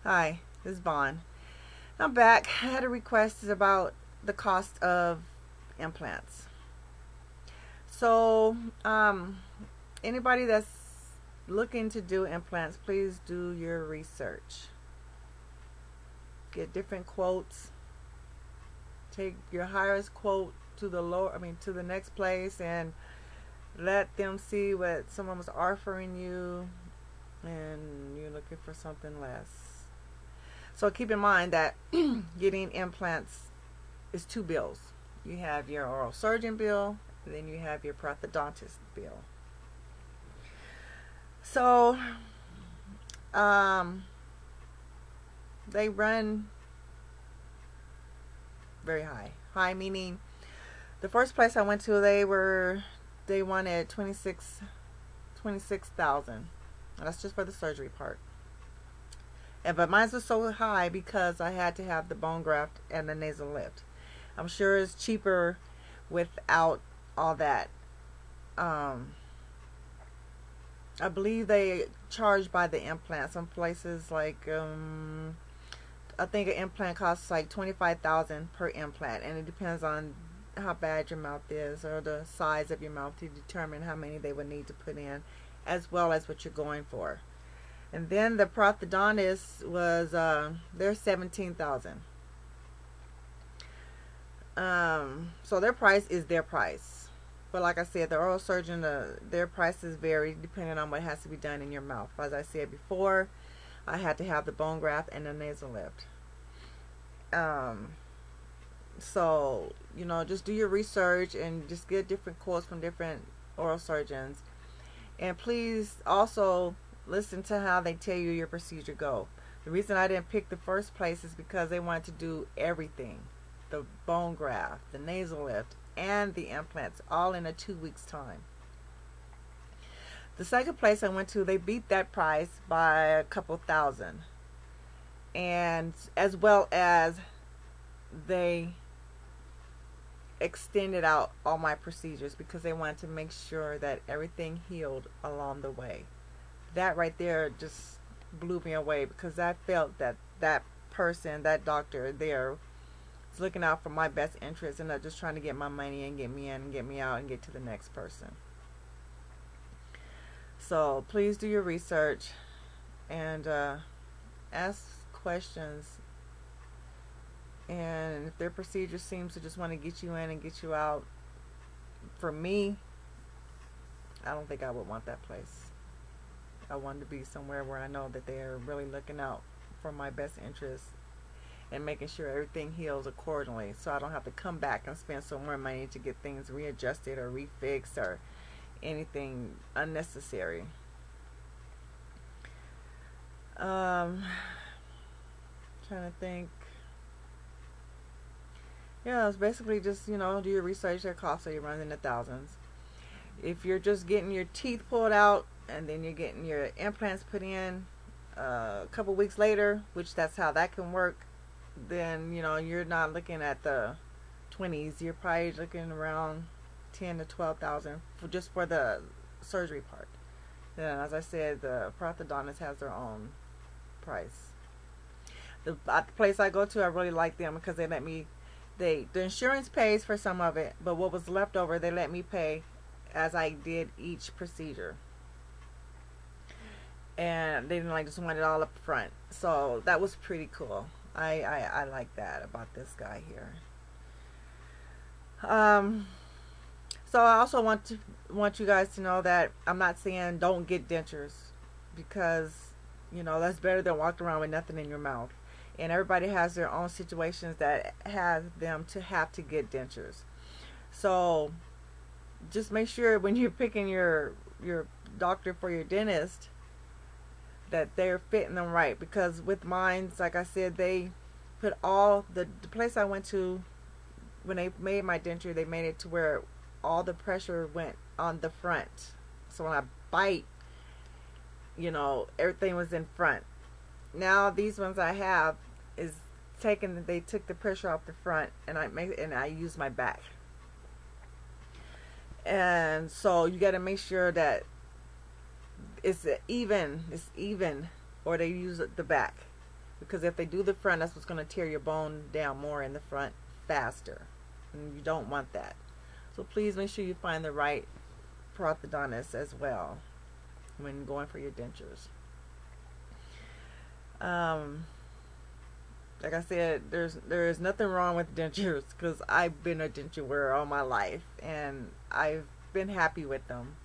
Hi, this is Vaughn. I'm back. I had a request about the cost of implants. So, anybody that's looking to do implants, please do your research. Get different quotes. Take your highest quote to to the next place, and let them see what someone was offering you, and you're looking for something less. So keep in mind that getting implants is two bills. You have your oral surgeon bill, and then you have your prosthodontist bill. So they run very high. High meaning the first place I went to, they wanted 26,000. That's just for the surgery part. But mine was so high because I had to have the bone graft and the nasal lift. I'm sure it's cheaper without all that. I believe they charge by the implant. Some places like I think an implant costs like $25,000 per implant, and it depends on how bad your mouth is or the size of your mouth to determine how many they would need to put in, as well as what you're going for. And then the prosthodontist was they're $17,000. So their price is their price. But like I said, the oral surgeon, their prices vary depending on what has to be done in your mouth. As I said before, I had to have the bone graft and the nasal lift. So, just do your research and just get different quotes from different oral surgeons. And please also listen to how they tell you your procedure go. The reason I didn't pick the first place is because they wanted to do everything. The bone graft, the nasal lift, and the implants all in a 2 weeks time. The second place I went to, they beat that price by a couple thousand. And as well as they extended out all my procedures because they wanted to make sure that everything healed along the way. That right there just blew me away because I felt that that person, that doctor there, was looking out for my best interest and not just trying to get my money and get me in and get me out and get to the next person. So please do your research and ask questions. And if their procedure seems to just want to get you in and get you out, for me, I don't think I would want that place. I wanted to be somewhere where I know that they are really looking out for my best interests and making sure everything heals accordingly, so I don't have to come back and spend some more money to get things readjusted or refixed or anything unnecessary. Trying to think. Yeah, it's basically just, do your research. Their costs are running in the thousands. If you're just getting your teeth pulled out and then you're getting your implants put in a couple weeks later, which that's how that can work, then, you're not looking at the 20s. You're probably looking around 10 to 12,000 just for the surgery part. Then, as I said, the prosthodontist has their own price. The place I go to, I really like them because they let me, the insurance pays for some of it, but what was left over, they let me pay as I did each procedure. And they didn't just want it all up front. So that was pretty cool. I like that about this guy here. So I also want you guys to know that I'm not saying don't get dentures, because that's better than walking around with nothing in your mouth. And everybody has their own situations that have them to have to get dentures. So just make sure when you're picking your doctor for your dentist that they're fitting them right, because with mine, like I said, they put all the place I went to, when they made my denture, they made it to where all the pressure went on the front. So when I bite, everything was in front. Now these ones I have is they took the pressure off the front, and I use my back. And so you got to make sure that it's even, or they use the back. because if they do the front, that's what's going to tear your bone down more in the front faster, and you don't want that. So please make sure you find the right orthodontist as well when going for your dentures. Like I said, there is nothing wrong with dentures, because I've been a denture wearer all my life and I've been happy with them.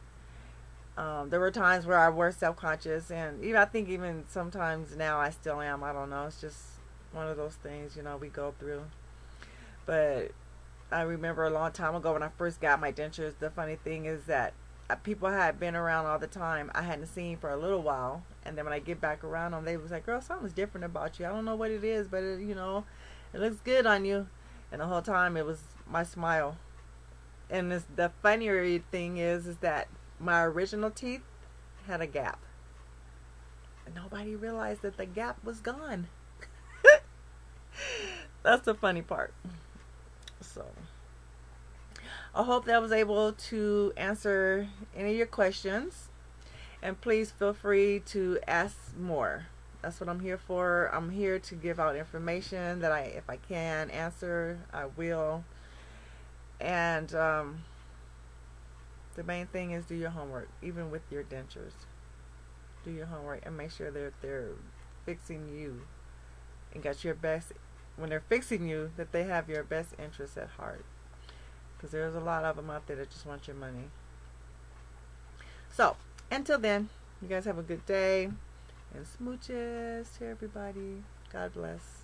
There were times where I was self-conscious, and I think even sometimes now I still am. I don't know. It's just one of those things, we go through. But I remember a long time ago when I first got my dentures, the funny thing is that people had been around all the time I hadn't seen for a little while, and then when I get back around them, they was like, girl, something's different about you. I don't know what it is, but it looks good on you. And the whole time it was my smile. And the funnier thing is that my original teeth had a gap, and nobody realized that the gap was gone. That's the funny part. So I hope that I was able to answer any of your questions, and please feel free to ask more. That's what I'm here for. I'm here to give out information that if I can answer, I will. And the main thing is do your homework, even with your dentures. Do your homework and make sure that they're fixing you and got your best, when they're fixing you, that they have your best interests at heart. Because there's a lot of them out there that just want your money. So, until then, you guys have a good day. And smooches to everybody. God bless.